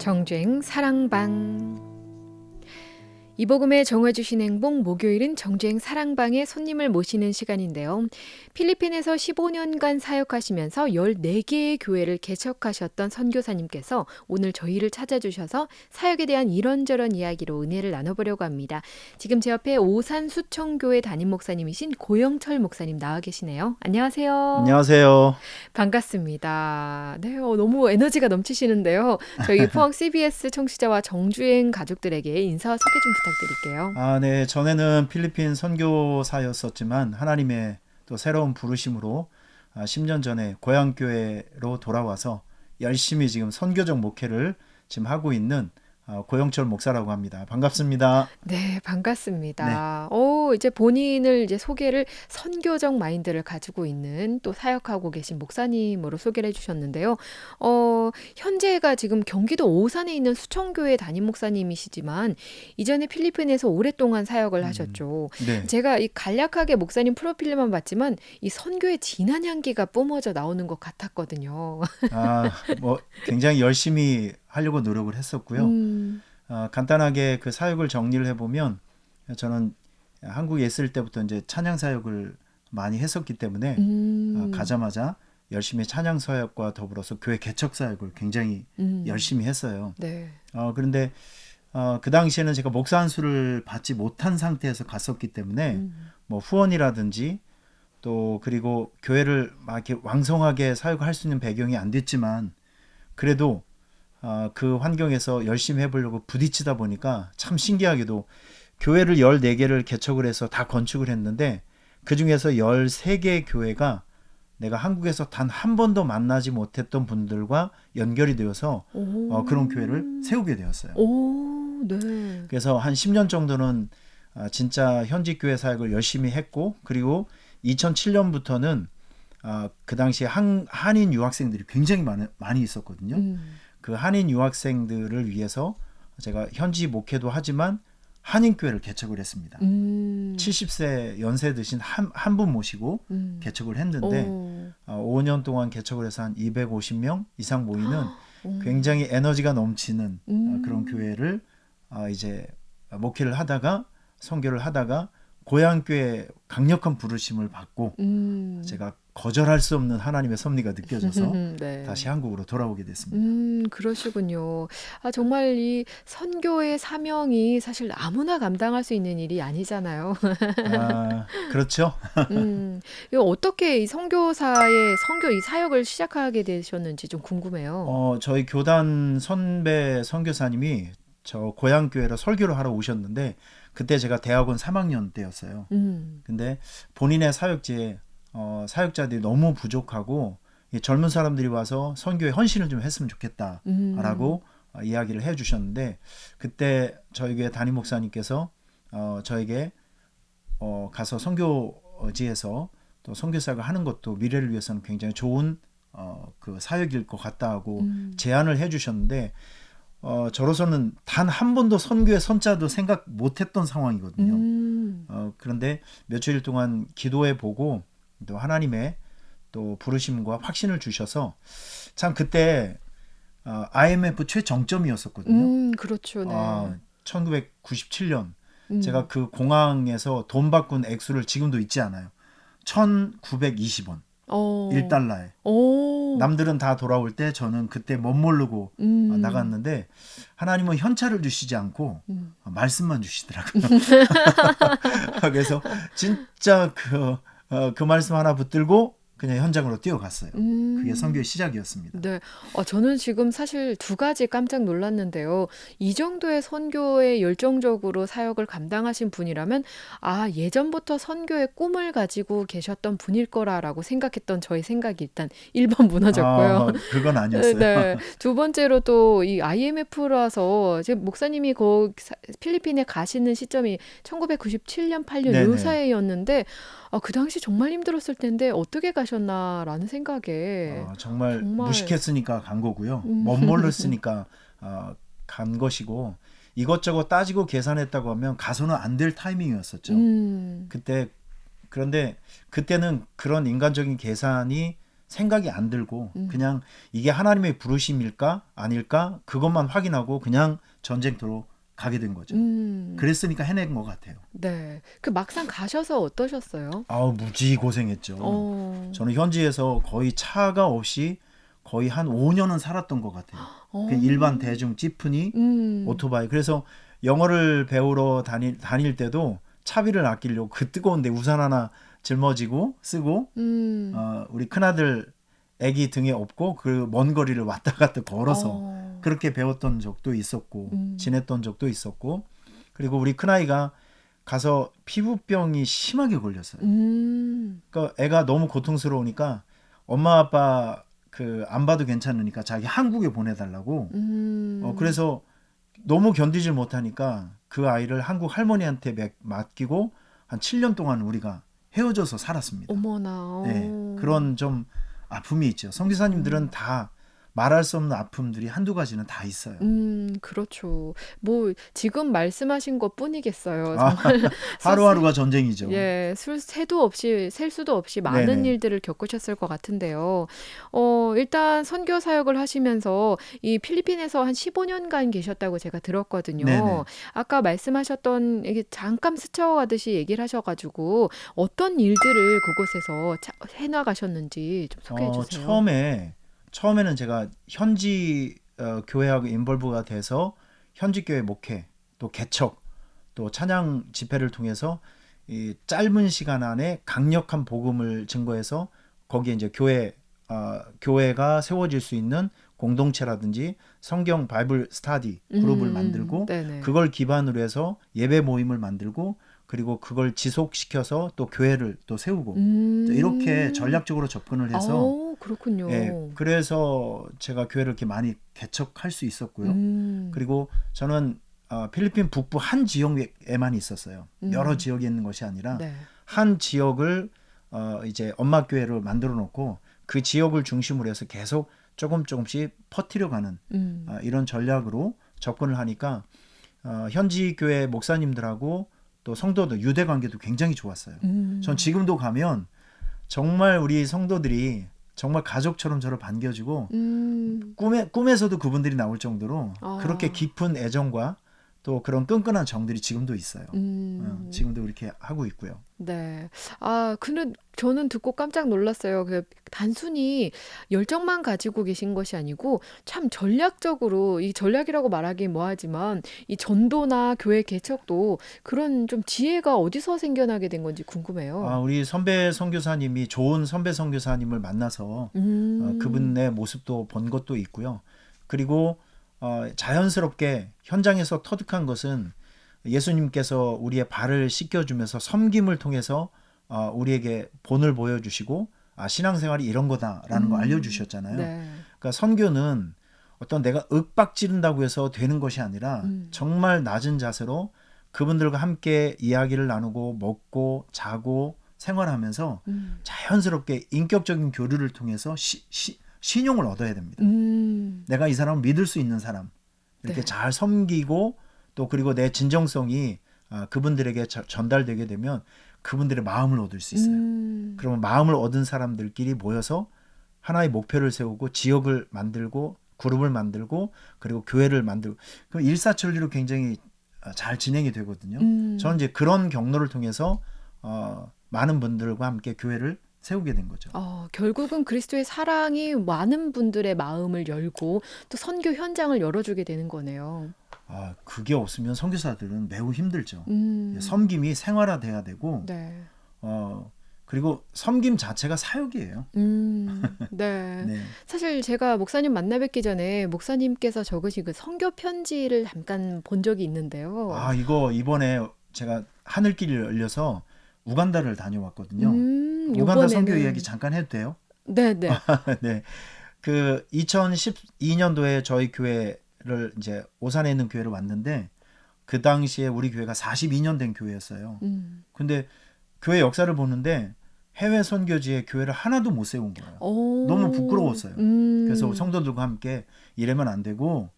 정주행 사랑방. 이복음의 정화주신 행복 목요일은 정주행 사랑방에 손님을 모시는 시간인데요. 필리핀에서 15년간 사역하시면서 14개의 교회를 개척하셨던 선교사님께서 오늘 저희를 찾아주셔서 사역에 대한 이런저런 이야기로 은혜를 나눠보려고 합니다. 지금 제 옆에 오산 수청교회 담임 목사님이신 고영철 목사님 나와 계시네요. 안녕하세요. 안녕하세요. 반갑습니다. 네, 너무 에너지가 넘치시는데요. 저희 포항 CBS 청취자와 정주행 가족들에게 인사와 소개 좀 부탁드릴게요. 네. 전에는 필리핀 선교사였었지만 하나님의 또 새로운 부르심으로 10년 전에 고향교회로 돌아와서 열심히 지금 선교적 목회를 지금 하고 있는 고영철 목사라고 합니다. 반갑습니다. 네, 네. 반갑습니다. 이제 본인을 이제 소개를 선교적 마인드를 가지고 있는 또 사역하고 계신 목사님으로 소개를 해주셨는데요. 현재가 지금 경기도 오산에 있는 수청교회 담임 목사님이시지만 이전에 필리핀에서 오랫동안 사역을 하셨죠. 네. 제가 이 간략하게 목사님 프로필만 봤지만 이 선교의 진한 향기가 뿜어져 나오는 것 같았거든요. 뭐 굉장히 열심히 하려고 노력을 했었고요. 음, 간단하게 그 사역을 정리를 해보면 저는 한국에 있을 때부터 이제 찬양 사역을 많이 했었기 때문에 음, 가자마자 열심히 찬양 사역과 더불어서 교회 개척 사역을 굉장히 음, 열심히 했어요. 네. 그런데 그 당시에는 제가 목사 안수를 받지 못한 상태에서 갔었기 때문에 음, 뭐 후원이라든지 또 그리고 교회를 막 이렇게 왕성하게 사역할 수 있는 배경이 안 됐지만 그래도 그 환경에서 열심히 해보려고 부딪히다 보니까 참 신기하게도 교회를 14개를 개척을 해서 다 건축을 했는데 그 중에서 13개 교회가 내가 한국에서 단 한 번도 만나지 못했던 분들과 연결이 되어서 오, 그런 교회를 세우게 되었어요. 네. 그래서 한 10년 정도는 진짜 현지 교회 사역을 열심히 했고 그리고 2007년부터는 그 당시에 한인 유학생들이 굉장히 많이 있었거든요. 음, 그 한인 유학생들을 위해서 제가 현지 목회도 하지만 한인교회를 개척을 했습니다. 음, 70세 연세 드신 한 분 모시고 음, 개척을 했는데 오, 5년 동안 개척을 해서 한 250명 이상 모이는 음, 굉장히 에너지가 넘치는 그런 음, 교회를 이제 목회를 하다가 선교를 하다가 고향교회 강력한 부르심을 받고 음, 제가 거절할 수 없는 하나님의 섭리가 느껴져서 네. 다시 한국으로 돌아오게 됐습니다. 그러시군요. 정말 이 선교의 사명이 사실 아무나 감당할 수 있는 일이 아니잖아요. 그렇죠. 이거 어떻게 이 선교 이 사역을 시작하게 되셨는지 좀 궁금해요. 저희 교단 선배 선교사님이 저 고향교회로 설교를 하러 오셨는데 그때 제가 대학원 3학년 때였어요. 음, 근데 본인의 사역지에 사역자들이 너무 부족하고 이 젊은 사람들이 와서 선교에 헌신을 좀 했으면 음, 좋겠다라고 이야기를 해주셨는데 그때 저희 교회 담임 목사님께서 저에게 가서 선교지에서 또 선교사가 하는 것도 미래를 위해서는 굉장히 좋은 그 사역일 것 같다고 음, 제안을 해주셨는데 저로서는 단 한 번도 선교의 선자도 생각 못했던 상황이거든요. 음, 그런데 며칠 동안 기도해 보고 또 하나님의 또 부르심과 확신을 주셔서 참 그때 IMF 최정점이었었거든요. 그렇죠, 네. 1997년 제가 음, 그 공항에서 돈 바꾼 액수를 지금도 잊지 않아요. 1920원 어, 1달러에. 오, 남들은 다 돌아올 때 저는 그때 멋모르고 음, 나갔는데 하나님은 현찰을 주시지 않고 음. 말씀만 주시더라고요. 그래서 진짜 그 말씀 하나 붙들고 그냥 현장으로 뛰어갔어요. 그게 선교의 음. 시작이었습니다. 네. 저는 지금 사실 두 가지 깜짝 놀랐는데요. 이 정도의 선교에 열정적으로 사역을 감당하신 분이라면, 예전부터 선교의 꿈을 가지고 계셨던 분일 거라라고 생각했던 저의 생각이 일단 1번 무너졌고요. 그건 아니었어요. 네. 두 번째로 또 이 IMF라서 지금 목사님이 필리핀에 가시는 시점이 1997년, 8년 요 네네. 사이였는데, 그 당시 정말 힘들었을 텐데 어떻게 가셨나라는 생각에 정말 정말 무식했으니까 간 거고요. 음, 멋모르으니까 간 것이고 이것저것 따지고 계산했다고 하면 가서는 안 될 타이밍이었었죠. 음, 그때 그런데 그때는 그런 인간적인 계산이 생각이 안 들고 음. 그냥 이게 하나님의 부르심일까 아닐까 그것만 확인하고 그냥 전쟁터로 가게 된 거죠. 그랬으니까 해낸 것 같아요. 네. 그 막상 가셔서 어떠셨어요? 아우 무지 고생했죠. 어. 저는 현지에서 거의 차가 없이 거의 한 5년은 살았던 것 같아요. 어. 그 일반 대중 지프니, 오토바이. 그래서 영어를 배우러 다닐 때도 차비를 아끼려고 그 뜨거운데 우산 하나 짊어지고 쓰고 우리 큰아들 애기 등에 업고 그 먼 거리를 왔다 갔다 걸어서 어. 그렇게 배웠던 적도 있었고 음. 지냈던 적도 있었고 그리고 우리 큰아이가 가서 피부병이 심하게 걸렸어요. 그러니까 애가 너무 고통스러우니까 엄마 아빠 그 안 봐도 괜찮으니까 자기 한국에 보내달라고 그래서 너무 견디질 못하니까 그 아이를 한국 할머니한테 맡기고 한 7년 동안 우리가 헤어져서 살았습니다. 어머나. 네, 그런 좀 아픔이 있죠. 선교사님들은 다 말할 수 없는 아픔들이 한두 가지는 다 있어요. 그렇죠. 뭐 지금 말씀하신 것뿐이겠어요. 아, 정말 하루하루가 전쟁이죠. 예, 셀 수도 없이 많은 네네. 일들을 겪으셨을 것 같은데요. 일단 선교 사역을 하시면서 이 필리핀에서 한 15년간 계셨다고 제가 들었거든요. 네네. 아까 말씀하셨던 이게 잠깐 스쳐가듯이 얘기를 하셔가지고 어떤 일들을 그곳에서 해나가셨는지 좀 소개해 주세요. 처음에는 제가 현지 교회하고 인볼브가 돼서 현지 교회 목회, 또 개척, 또 찬양 집회를 통해서 이 짧은 시간 안에 강력한 복음을 증거해서 거기에 이제 교회가 세워질 수 있는 공동체라든지 성경 바이블 스타디 그룹을 만들고 네네. 그걸 기반으로 해서 예배 모임을 만들고 그리고 그걸 지속시켜서 또 교회를 또 세우고 이렇게 전략적으로 접근을 해서 그렇군요. 예, 그래서 제가 교회를 이렇게 많이 개척할 수 있었고요. 그리고 저는 필리핀 북부 한 지역에만 있었어요. 여러 지역에 있는 것이 아니라 네. 한 지역을 이제 엄마 교회를 만들어 놓고 그 지역을 중심으로 해서 계속 조금씩 퍼뜨려가는 이런 전략으로 접근을 하니까 현지 교회 목사님들하고 또 성도들 유대 관계도 굉장히 좋았어요. 전 지금도 가면 정말 우리 성도들이 정말 가족처럼 저를 반겨주고 꿈에서도 그분들이 나올 정도로 그렇게 깊은 애정과 또 그런 끈끈한 정들이 지금도 있어요. 지금도 이렇게 하고 있고요. 네. 근데 저는 듣고 깜짝 놀랐어요. 단순히 열정만 가지고 계신 것이 아니고 참 전략적으로 이 전략이라고 말하기 뭐하지만 이 전도나 교회 개척도 그런 좀 지혜가 어디서 생겨나게 된 건지 궁금해요. 우리 선배 선교사님이 좋은 선배 선교사님을 만나서 그분의 모습도 본 것도 있고요. 그리고 자연스럽게 현장에서 터득한 것은 예수님께서 우리의 발을 씻겨주면서 섬김을 통해서 우리에게 본을 보여주시고 신앙생활이 이런 거다라는 거 알려주셨잖아요. 네. 그러니까 선교는 어떤 내가 윽박지른다고 해서 되는 것이 아니라 정말 낮은 자세로 그분들과 함께 이야기를 나누고 먹고 자고 생활하면서 자연스럽게 인격적인 교류를 통해서 신용을 얻어야 됩니다. 내가 이 사람을 믿을 수 있는 사람 이렇게 네. 잘 섬기고 또 그리고 내 진정성이 그분들에게 전달되게 되면 그분들의 마음을 얻을 수 있어요. 그러면 마음을 얻은 사람들끼리 모여서 하나의 목표를 세우고 지역을 만들고 그룹을 만들고 그리고 교회를 만들고 그럼 일사천리로 굉장히 잘 진행이 되거든요. 저는 이제 그런 경로를 통해서 많은 분들과 함께 교회를 세우게 된 거죠. 결국은 그리스도의 사랑이 많은 분들의 마음을 열고 또 선교 현장을 열어주게 되는 거네요. 그게 없으면 선교사들은 매우 힘들죠. 섬김이 생활화돼야 되고, 네. 그리고 섬김 자체가 사역이에요. 네. 네. 사실 제가 목사님 만나 뵙기 전에 목사님께서 적으신 그 선교 편지를 잠깐 본 적이 있는데요. 이거 이번에 제가 하늘길이 열려서 우간다를 다녀왔거든요. 우간다 요번에는 선교 이야기 잠깐 해도 돼요? 네네. 네. 그 2012년도에 저희 교회를 이제 오산에 있는 교회를 왔는데 그 당시에 우리 교회가 42년 된 교회였어요. 근데 교회 역사를 보는데 해외 선교지에 교회를 하나도 못 세운 거예요. 너무 부끄러웠어요. 그래서 성도들과 함께 이러면 안 되고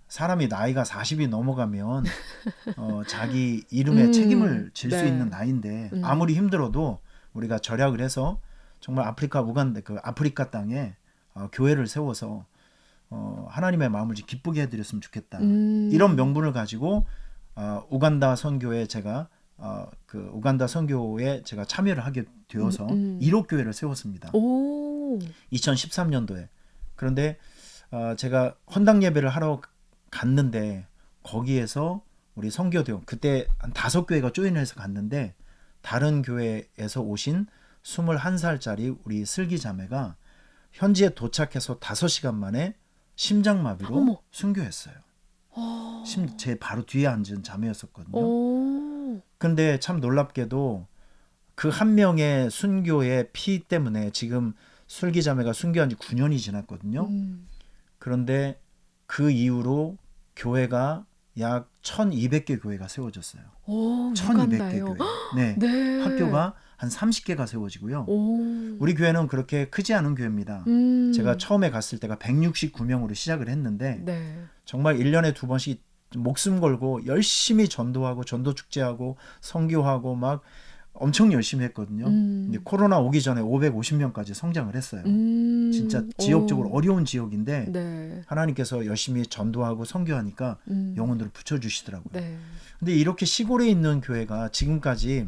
사람이 나이가 40이 넘어가면 자기 이름에 책임을 질 수 네. 있는 나이인데 아무리 힘들어도 우리가 절약을 해서 정말 아프리카 우간다 그 아프리카 땅에 교회를 세워서 하나님의 마음을 좀 기쁘게 해드렸으면 좋겠다. 이런 명분을 가지고 우간다 선교에 제가 그 우간다 선교에 제가 참여를 하게 되어서 이lok교회를 세웠습니다. 오. 2013년도에. 그런데 제가 헌당 예배를 하러 갔는데 거기에서 우리 선교대원 그때 한 5교회가 조인해서 갔는데 다른 교회에서 오신 21살짜리 우리 슬기 자매가 현지에 도착해서 5시간 만에 심장마비로 어머. 순교했어요. 제 바로 뒤에 앉은 자매였었거든요. 오. 근데 참 놀랍게도 그 한 명의 순교의 피 때문에 지금 슬기 자매가 순교한 지 9년이 지났거든요. 그런데 그 이후로 교회가 약 1200개 교회가 세워졌어요. 오, 1200개 우간다요. 교회. 네. 네. 학교가 한 30개가 세워지고요. 오. 우리 교회는 그렇게 크지 않은 교회입니다. 제가 처음에 갔을 때가 169명으로 시작을 했는데 네. 정말 1년에 2번씩 목숨 걸고 열심히 전도하고 전도 축제하고 선교하고 막 엄청 열심히 했거든요. 근데 코로나 오기 전에 550명까지 성장을 했어요. 진짜 지역적으로 어려운 지역인데 네. 하나님께서 열심히 전도하고 선교하니까 영혼들을 붙여주시더라고요. 네. 근데 이렇게 시골에 있는 교회가 지금까지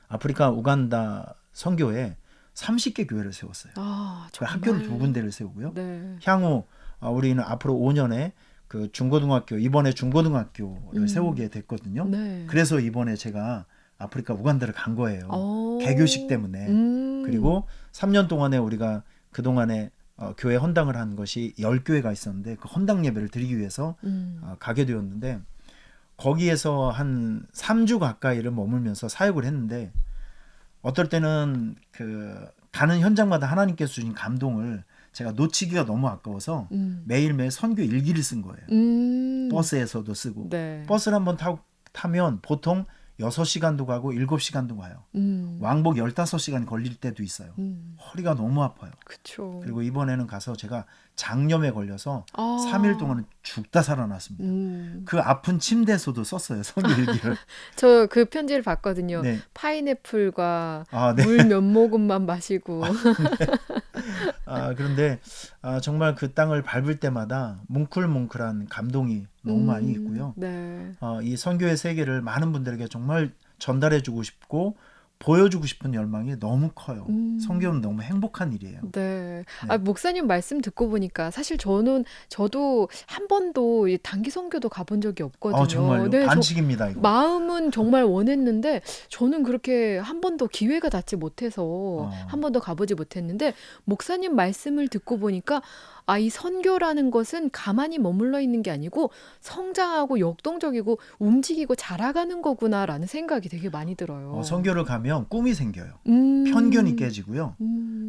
아프리카 우간다 선교에 30개 교회를 세웠어요. 아, 정말. 학교를 2군데를 세우고요. 네. 향후 우리는 앞으로 5년에 그 중고등학교 이번에 중고등학교를 세우게 됐거든요. 네. 그래서 이번에 제가 아프리카 우간다를 간 거예요. 오. 개교식 때문에. 그리고 3년 동안에 우리가 그동안에 교회 헌당을 한 것이 10교회가 있었는데 그 헌당 예배를 드리기 위해서 가게 되었는데 거기에서 한 3주 가까이를 머물면서 사역을 했는데 어떨 때는 그 가는 현장마다 하나님께서 주신 감동을 제가 놓치기가 너무 아까워서 매일매일 선교 일기를 쓴 거예요. 버스에서도 쓰고. 네. 버스를 한번 타면 보통 6시간도 가고 7시간도 가요. 왕복 15시간 걸릴 때도 있어요. 허리가 너무 아파요. 그쵸. 그리고 이번에는 가서 제가 장염에 걸려서 아. 3일 동안은 죽다 살아났습니다. 그 아픈 침대에서도 썼어요. 선교 일기를. 저 그 편지를 봤거든요. 네. 파인애플과 네. 물 몇 모금만 마시고. 그런데 정말 그 땅을 밟을 때마다 뭉클뭉클한 감동이 너무 많이 있고요. 네. 이 선교의 세계를 많은 분들에게 정말 전달해주고 싶고 보여주고 싶은 열망이 너무 커요. 선교는 너무 행복한 일이에요. 네. 네. 목사님 말씀 듣고 보니까 사실 저도 한 번도 이 단기 선교도 가본 적이 없거든요. 정말요? 네, 반칙입니다, 이거. 마음은 정말 원했는데 저는 그렇게 한 번도 기회가 닿지 못해서 한 번도 가보지 못했는데 목사님 말씀을 듣고 보니까 이 선교라는 것은 가만히 머물러 있는 게 아니고 성장하고 역동적이고 움직이고 자라가는 거구나라는 생각이 되게 많이 들어요. 선교를 가면 꿈이 생겨요. 편견이 깨지고요.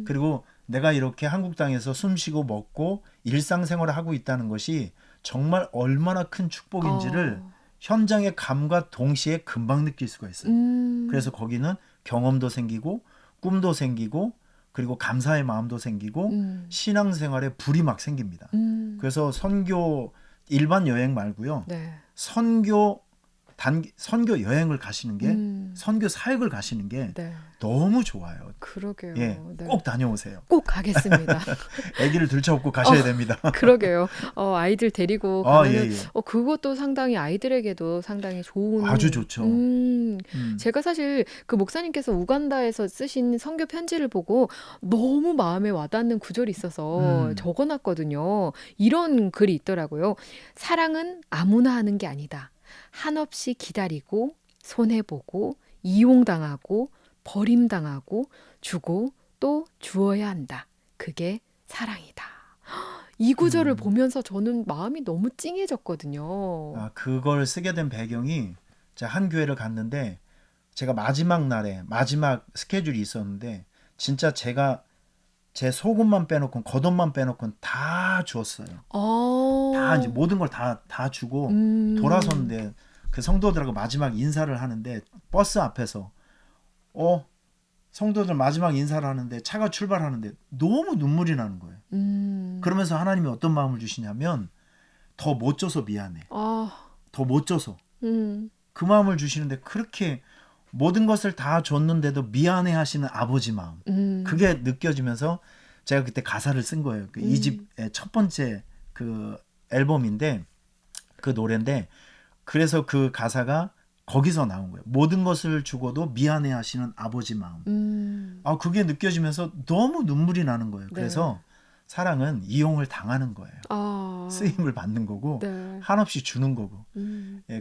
그리고 내가 이렇게 한국 땅에서 숨쉬고 먹고 일상생활을 하고 있다는 것이 정말 얼마나 큰 축복인지를 현장의 감과 동시에 금방 느낄 수가 있어요. 그래서 거기는 경험도 생기고 꿈도 생기고 그리고 감사의 마음도 생기고 신앙생활에 불이 막 생깁니다. 그래서 선교 일반 여행 말고요. 네. 선교 여행을 가시는 게 선교 사역을 가시는 게 네. 너무 좋아요. 그러게요. 예, 네. 꼭 다녀오세요. 꼭 가겠습니다. 아기를 들쳐업고 가셔야 됩니다. 그러게요. 아이들 데리고 가면 예. 그것도 상당히 아이들에게도 상당히 좋은 아주 좋죠. 제가 사실 그 목사님께서 우간다에서 쓰신 선교 편지를 보고 너무 마음에 와닿는 구절이 있어서 적어놨거든요. 이런 글이 있더라고요. 사랑은 아무나 하는 게 아니다. 한없이 기다리고 손해보고 이용당하고 버림당하고 주고 또 주어야 한다. 그게 사랑이다. 이 구절을 보면서 저는 마음이 너무 찡해졌거든요. 그걸 쓰게 된 배경이 제가 한 교회를 갔는데 제가 마지막 날에 마지막 스케줄이 있었는데 진짜 제가 제 속옷만 빼놓고 겉옷만 빼놓고 다 주었어요. 다 이제 모든 걸 다 주고 돌아섰는데 그 성도들하고 마지막 인사를 하는데 버스 앞에서 성도들 마지막 인사를 하는데 차가 출발하는데 너무 눈물이 나는 거예요. 그러면서 하나님이 어떤 마음을 주시냐면 더 못 줘서 미안해. 더 못 줘서. 그 마음을 주시는데 그렇게 모든 것을 다 줬는데도 미안해하시는 아버지 마음. 그게 느껴지면서 제가 그때 가사를 쓴 거예요. 그 이 집의 첫 번째 그 앨범인데 그 노래인데 그래서 그 가사가 거기서 나온 거예요. 모든 것을 주고도 미안해하시는 아버지 마음. 그게 느껴지면서 너무 눈물이 나는 거예요. 네. 그래서 사랑은 이용을 당하는 거예요. 아, 쓰임을 받는 거고 네. 한없이 주는 거고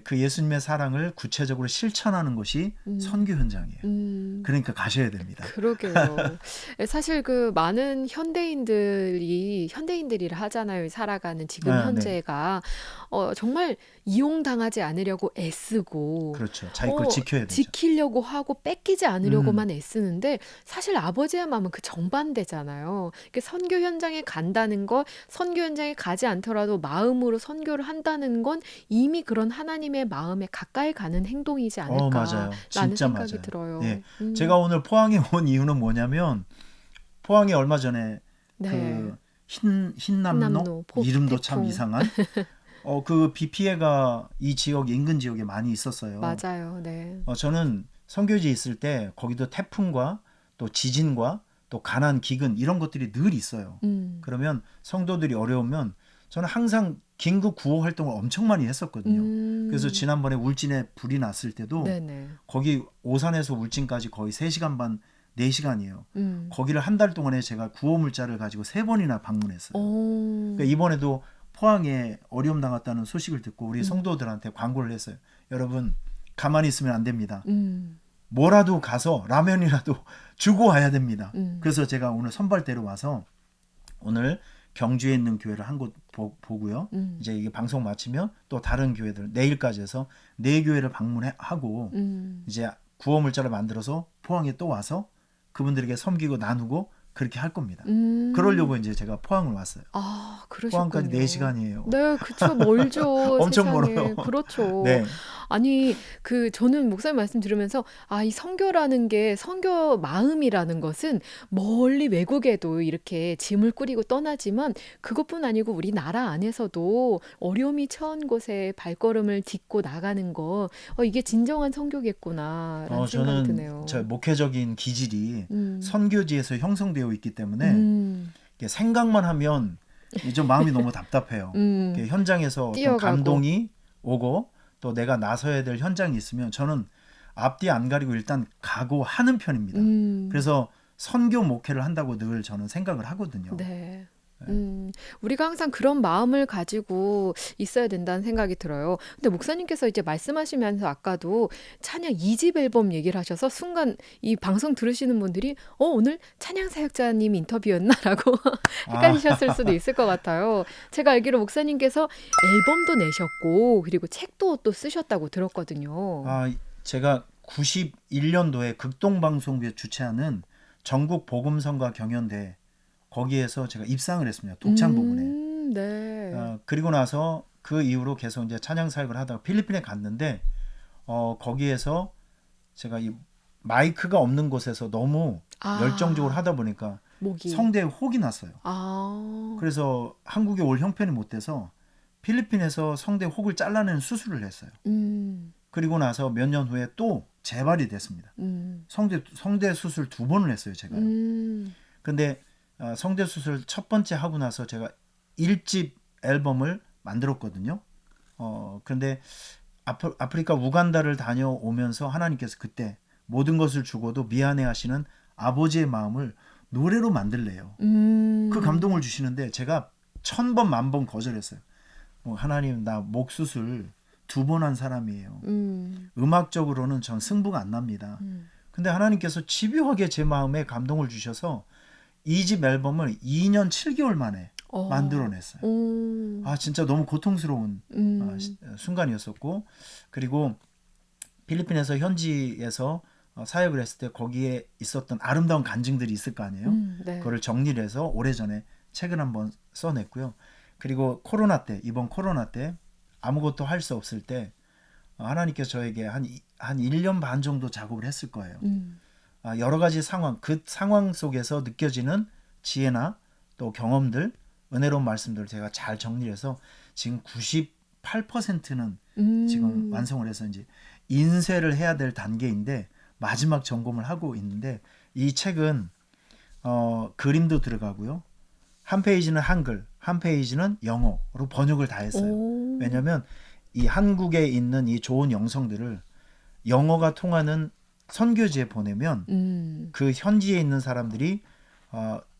그 예수님의 사랑을 구체적으로 실천하는 것이 선교 현장이에요. 그러니까 가셔야 됩니다. 그러게요. 사실 그 많은 현대인들이라 하잖아요. 살아가는 지금 네. 현재가 정말 이용당하지 않으려고 애쓰고 그렇죠. 자기 걸 지켜야 되죠. 지키려고 하고 뺏기지 않으려고만 애쓰는데 사실 아버지의 마음은 그 정반대잖아요. 이렇게 선교 현장에 간다는 것, 선교 현장에 가지 않더라도 마음으로 선교를 한다는 건 이미 그런 하나님의 마음에 가까이 가는 행동이지 맞아요. 않을까라는 진짜 생각이 맞아요. 들어요. 예. 제가 오늘 포항에 온 이유는 뭐냐면 포항에 얼마 전에 네. 그 흰남노 흰남노, 이름도 참 태풍. 이상한 그 비 피해가 이 지역 인근 지역에 많이 있었어요. 맞아요. 네. 저는 선교지에 있을 때 거기도 태풍과 또 지진과 또 가난 기근 이런 것들이 늘 있어요. 그러면 성도들이 어려우면 저는 항상 긴급 구호 활동을 엄청 많이 했었거든요. 그래서 지난번에 울진에 불이 났을 때도 네네. 거기 오산에서 울진까지 거의 3시간 반 4시간이에요. 거기를 한 달 동안에 제가 구호 물자를 가지고 3번이나 방문했어요. 그러니까 이번에도 포항에 어려움 당했다는 소식을 듣고 우리 성도들한테 광고를 했어요. 여러분 가만히 있으면 안 됩니다. 뭐라도 가서 라면이라도 주고 와야 됩니다. 그래서 제가 오늘 선발대로 와서 오늘 경주에 있는 교회를 한 곳 보고요. 이제 이게 방송 마치면 또 다른 교회들 내일까지 해서 4교회를 방문하고 이제 구호 물자를 만들어서 포항에 또 와서 그분들에게 섬기고 나누고 그렇게 할 겁니다. 그러려고 이제 제가 포항을 왔어요. 아, 그러셨군요. 포항까지 4시간이에요. 네, 그쵸. 멀죠. 엄청 세상에. 멀어요. 그렇죠. 네. 아니, 저는 목사님 말씀 들으면서, 이 선교라는 게, 선교 마음이라는 것은 멀리 외국에도 이렇게 짐을 꾸리고 떠나지만, 그것뿐 아니고 우리나라 안에서도 어려움이 처한 곳에 발걸음을 딛고 나가는 거, 이게 진정한 선교겠구나라는 생각이 저는 드네요. 저 목회적인 기질이 음, 선교지에서 형성되어 있기 때문에 음, 이게 생각만 하면 좀 마음이 너무 답답해요. 이게 현장에서 어떤 뛰어가고. 감동이 오고 또 내가 나서야 될 현장이 있으면 저는 앞뒤 안 가리고 일단 가고 하는 편입니다. 그래서 선교 목회를 한다고 늘 저는 생각을 하거든요. 네. 우리가 항상 그런 마음을 가지고 있어야 된다는 생각이 들어요. 근데 목사님께서 이제 말씀하시면서 아까도 찬양 2집 앨범 얘기를 하셔서 순간 이 방송 들으시는 분들이 오늘 찬양 사역자님 인터뷰였나라고 헷갈리셨을 수도 있을 것 같아요. 제가 알기로 목사님께서 앨범도 내셨고 그리고 책도 또 쓰셨다고 들었거든요. 제가 91년도에 극동방송국에 주최하는 전국 복음성가 경연대 거기에서 제가 입상을 했습니다. 독창 부분에. 네. 그리고 나서 그 이후로 계속 이제 찬양 사역을 하다가 필리핀에 갔는데 거기에서 제가 이 마이크가 없는 곳에서 너무 열정적으로 하다 보니까 목이. 성대에 혹이 났어요. 그래서 한국에 올 형편이 못 돼서 필리핀에서 성대 혹을 잘라내는 수술을 했어요. 그리고 나서 몇 년 후에 또 재발이 됐습니다. 성대 수술 2번을 했어요, 제가요. 근데 성대 수술 첫 번째 하고 나서 제가 1집 앨범을 만들었거든요. 그런데 아프리카 우간다를 다녀오면서 하나님께서 그때 모든 것을 주고도 미안해하시는 아버지의 마음을 노래로 만들래요. 그 감동을 주시는데 제가 1000번 10,000번 거절했어요. 하나님 나 목 수술 2번 한 사람이에요. 음악적으로는 전 승부가 안 납니다. 근데 하나님께서 집요하게 제 마음에 감동을 주셔서 2집 앨범을 2년 7개월 만에 만들어냈어요. 진짜 너무 고통스러운 순간이었었고 그리고 필리핀에서 현지에서 사역을 했을 때 거기에 있었던 아름다운 간증들이 있을 거 아니에요. 네. 그거를 정리를 해서 오래전에 책을 한번 써냈고요. 그리고 이번 코로나 때 아무것도 할 수 없을 때 하나님께서 저에게 한 1년 반 정도 작업을 했을 거예요. 여러 가지 상황, 그 상황 속에서 느껴지는 지혜나 또 경험들, 은혜로운 말씀들을 제가 잘 정리해서 지금 98%는 지금 완성을 해서 이제 인쇄를 해야 될 단계인데 마지막 점검을 하고 있는데 이 책은 그림도 들어가고요. 한 페이지는 한글, 한 페이지는 영어로 번역을 다 했어요. 오. 왜냐하면 이 한국에 있는 이 좋은 영성들을 영어가 통하는 선교지에 보내면 그 현지에 있는 사람들이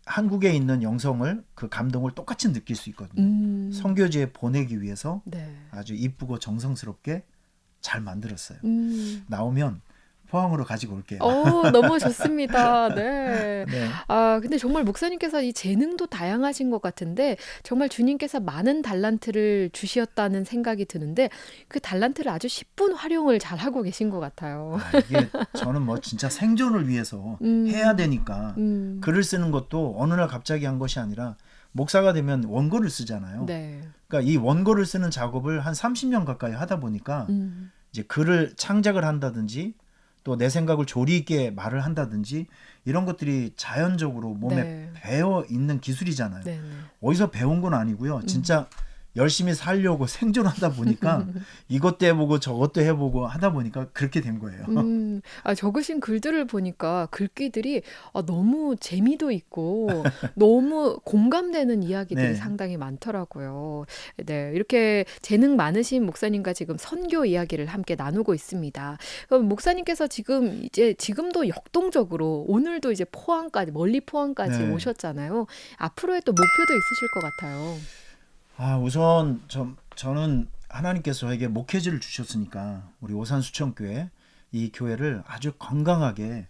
한국에 있는 영성을 그 감동을 똑같이 느낄 수 있거든요. 선교지에 보내기 위해서 네. 아주 이쁘고 정성스럽게 잘 만들었어요. 음. 나오면 포항으로 가지고 올게요. 너무 좋습니다. 네. 네. 근데 정말 목사님께서 이 재능도 다양하신 것 같은데 정말 주님께서 많은 달란트를 주셨다는 생각이 드는데 그 달란트를 아주 10분 활용을 잘 하고 계신 것 같아요. 이게 저는 뭐 진짜 생존을 위해서 해야 되니까 음. 글을 쓰는 것도 어느 날 갑자기 한 것이 아니라 목사가 되면 원고를 쓰잖아요. 네. 그러니까 이 원고를 쓰는 작업을 한 30년 가까이 하다 보니까 음. 이제 글을 창작을 한다든지 또 내 생각을 조리 있게 말을 한다든지 이런 것들이 자연적으로 몸에 네. 배어 있는 기술이잖아요. 네. 어디서 배운 건 아니고요. 진짜 열심히 살려고 생존하다 보니까 이것도 해보고 저것도 해보고 하다 보니까 그렇게 된 거예요. 적으신 글들을 보니까 글귀들이 너무 재미도 있고 너무 공감되는 이야기들이 네. 상당히 많더라고요. 네, 이렇게 재능 많으신 목사님과 지금 선교 이야기를 함께 나누고 있습니다. 그럼 목사님께서 지금도 역동적으로 오늘도 이제 포항까지 멀리 포항까지 네. 오셨잖아요. 앞으로의 또 목표도 있으실 것 같아요. 우선 저는 하나님께서 저에게 목회지를 주셨으니까 우리 오산수천교회 이 교회를 아주 건강하게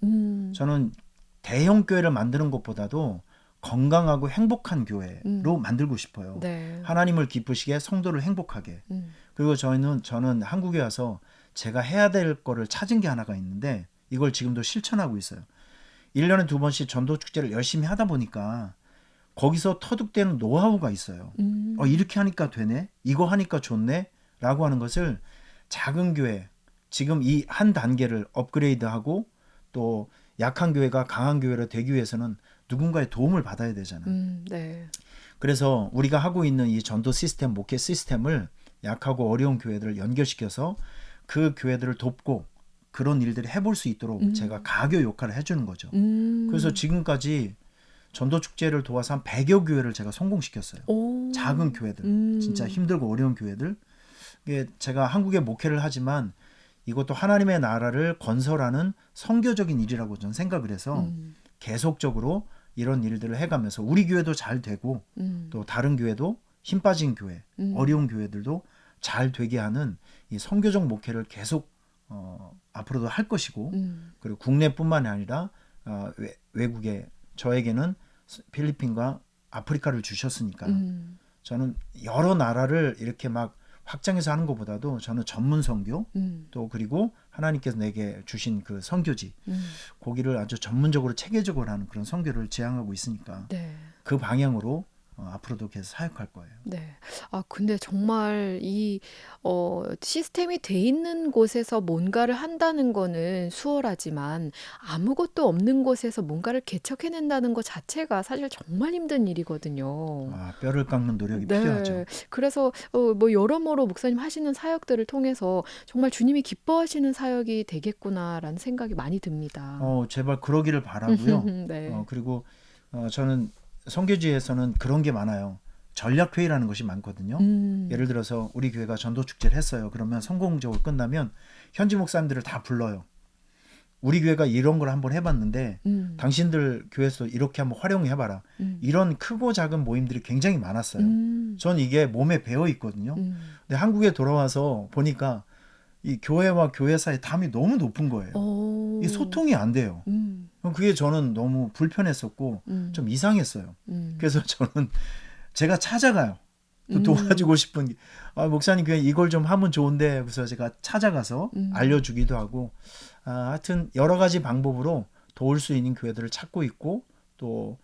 저는 대형 교회를 만드는 것보다도 건강하고 행복한 교회로 만들고 싶어요. 네. 하나님을 기쁘시게 성도를 행복하게. 그리고 저는 한국에 와서 제가 해야 될 거를 찾은 게 하나가 있는데 이걸 지금도 실천하고 있어요. 1년에 2번씩 전도 축제를 열심히 하다 보니까 거기서 터득되는 노하우가 있어요. 이렇게 하니까 되네? 이거 하니까 좋네? 라고 하는 것을 작은 교회, 지금 이 한 단계를 업그레이드하고 또 약한 교회가 강한 교회로 되기 위해서는 누군가의 도움을 받아야 되잖아요. 네. 그래서 우리가 하고 있는 이 전도 시스템, 목회 시스템을 약하고 어려운 교회들을 연결시켜서 그 교회들을 돕고 그런 일들을 해볼 수 있도록 제가 가교 역할을 해주는 거죠. 그래서 지금까지 전도 축제를 도와서 한 100여 교회를 제가 성공시켰어요. 작은 교회들, 진짜 힘들고 어려운 교회들. 이게 제가 한국에 목회를 하지만 이것도 하나님의 나라를 건설하는 선교적인 일이라고 저는 생각을 해서 계속적으로 이런 일들을 해가면서 우리 교회도 잘 되고 또 다른 교회도 힘 빠진 교회, 어려운 교회들도 잘 되게 하는 이 선교적 목회를 계속 앞으로도 할 것이고 그리고 국내뿐만이 아니라 외국에 저에게는 필리핀과 아프리카를 주셨으니까 저는 여러 나라를 이렇게 막 확장해서 하는 것보다도 저는 전문 선교 또 그리고 하나님께서 내게 주신 그 선교지 거기를 아주 전문적으로 체계적으로 하는 그런 선교를 지향하고 있으니까 네. 그 방향으로 앞으로도 계속 사역할 거예요. 네. 근데 정말 이 시스템이 돼 있는 곳에서 뭔가를 한다는 거는 수월하지만 아무것도 없는 곳에서 뭔가를 개척해낸다는 것 자체가 사실 정말 힘든 일이거든요. 뼈를 깎는 노력이 네. 필요하죠. 그래서 뭐 여러모로 목사님 하시는 사역들을 통해서 정말 주님이 기뻐하시는 사역이 되겠구나라는 생각이 많이 듭니다. 제발 그러기를 바라고요. 네. 그리고 저는 선교지에서는 그런 게 많아요. 전략회의라는 것이 많거든요. 예를 들어서 우리 교회가 전도축제를 했어요. 그러면 성공적으로 끝나면 현지 목사님들을 다 불러요. 우리 교회가 이런 걸 한번 해봤는데 당신들 교회에서 이렇게 한번 활용해봐라. 이런 크고 작은 모임들이 굉장히 많았어요. 전 이게 몸에 배어 있거든요. 근데 한국에 돌아와서 보니까 이 교회와 교회 사이 담이 너무 높은 거예요. 이 소통이 안 돼요. 그게 저는 너무 불편했었고 좀 이상했어요. 그래서 저는 제가 찾아가요. 또 도와주고 싶은 게 목사님 그냥 이걸 좀 하면 좋은데 그래서 제가 찾아가서 알려주기도 하고 하여튼 여러 가지 방법으로 도울 수 있는 교회들을 찾고 있고 또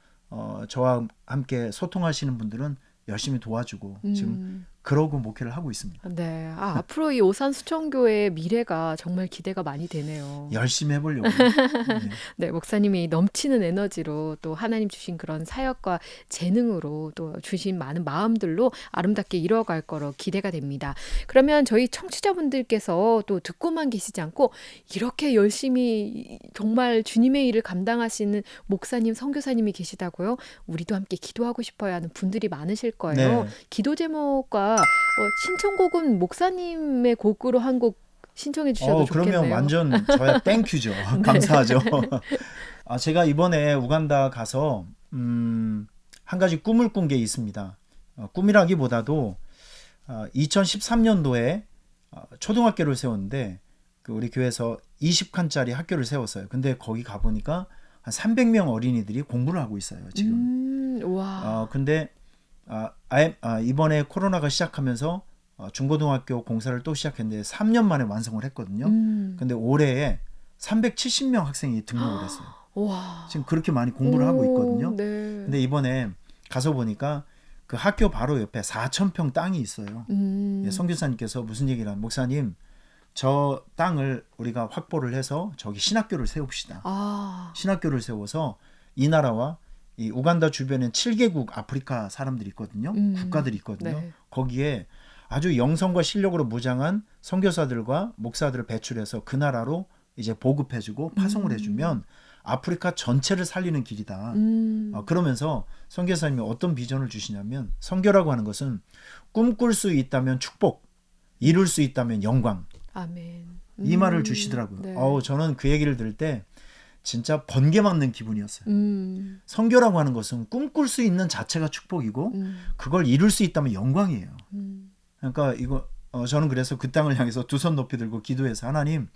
저와 함께 소통하시는 분들은 열심히 도와주고 지금 그러고 목회를 하고 있습니다. 네. 앞으로 이 오산수청교회의 미래가 정말 기대가 많이 되네요. 열심히 해보려고. 네. 네, 목사님이 넘치는 에너지로 또 하나님 주신 그런 사역과 재능으로 또 주신 많은 마음들로 아름답게 이뤄갈 거로 기대가 됩니다. 그러면 저희 청취자분들께서 또 듣고만 계시지 않고 이렇게 열심히 정말 주님의 일을 감당하시는 목사님, 선교사님이 계시다고요? 우리도 함께 기도하고 싶어야 하는 분들이 많으실 거예요. 네. 기도 제목과 신청곡은 목사님의 곡으로 한 곡 신청해 주셔도 좋겠네요. 그러면 완전 저야 땡큐죠. 네. 감사하죠. 제가 이번에 우간다 가서 한 가지 꿈을 꾼 게 있습니다. 꿈이라기보다도 2013년도에 초등학교를 세웠는데 우리 교회에서 20칸짜리 학교를 세웠어요. 근데 거기 가보니까 한 300명 어린이들이 공부를 하고 있어요. 지금. 와. 근데 이번에 코로나가 시작하면서 중고등학교 공사를 또 시작했는데 3년 만에 완성을 했거든요. 근데 올해에 370명 학생이 등록을 했어요. 와. 지금 그렇게 많이 공부를 하고 있거든요. 네. 근데 이번에 가서 보니까 그 학교 바로 옆에 4,000평 땅이 있어요. 선교사님께서 무슨 얘기를 하면 목사님 저 땅을 우리가 확보를 해서 저기 신학교를 세웁시다. 신학교를 세워서 이 나라와 이 우간다 주변엔 7개국 아프리카 사람들이 있거든요. 국가들이 있거든요. 네. 거기에 아주 영성과 실력으로 무장한 선교사들과 목사들을 배출해서 그 나라로 이제 보급해주고 파송을 해주면 아프리카 전체를 살리는 길이다. 그러면서 선교사님이 어떤 비전을 주시냐면 선교라고 하는 것은 꿈꿀 수 있다면 축복, 이룰 수 있다면 영광. 아멘. 이 말을 주시더라고요. 네. 저는 그 얘기를 들을 때 진짜 번개 맞는 기분이었어요. 선교라고 하는 것은 꿈꿀 수 있는 자체가 축복이고 그걸 이룰 수 있다면 영광이에요. 그러니까 이거 저는 그래서 그 땅을 향해서 두 손 높이 들고 기도해서 하나님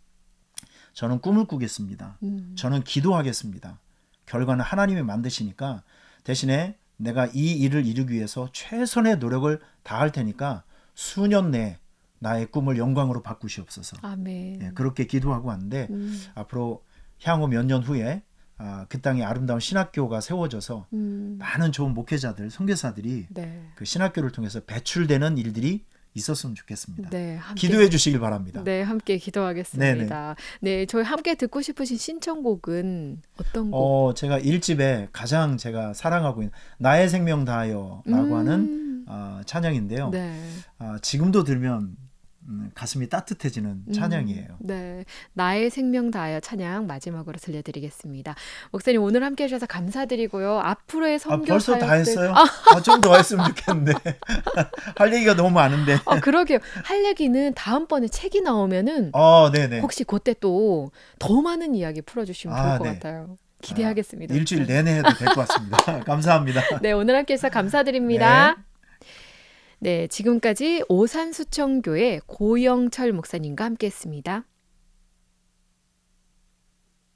저는 꿈을 꾸겠습니다. 저는 기도하겠습니다. 결과는 하나님이 만드시니까 대신에 내가 이 일을 이루기 위해서 최선의 노력을 다할 테니까 수년 내에 나의 꿈을 영광으로 바꾸시옵소서. 아멘. 예, 그렇게 기도하고 왔는데 앞으로 향후 몇 년 후에 그 땅에 아름다운 신학교가 세워져서 많은 좋은 목회자들, 선교사들이 네. 그 신학교를 통해서 배출되는 일들이 있었으면 좋겠습니다. 네, 함께, 기도해 주시길 바랍니다. 네, 함께 기도하겠습니다. 네, 저희 함께 듣고 싶으신 신청곡은 어떤 곡? 제가 1집에 가장 제가 사랑하고 있는 나의 생명 다하여라고 하는 찬양인데요. 네. 지금도 들으면 가슴이 따뜻해지는 찬양이에요. 네, 나의 생명 다하여 찬양 마지막으로 들려드리겠습니다. 목사님 오늘 함께 해주셔서 감사드리고요. 앞으로의 선교 벌써 사역들 다 했어요? 좀 더 했으면 좋겠는데 할 얘기가 너무 많은데. 그러게요. 할 얘기는 다음번에 책이 나오면은 네네. 혹시 그때 또 더 많은 이야기 풀어주시면 좋을 것 네. 같아요. 기대하겠습니다. 일주일 내내 해도 될 것 같습니다. 감사합니다. 네, 오늘 함께 해주셔서 감사드립니다. 네, 지금까지 오산수청교회 고영철 목사님과 함께했습니다.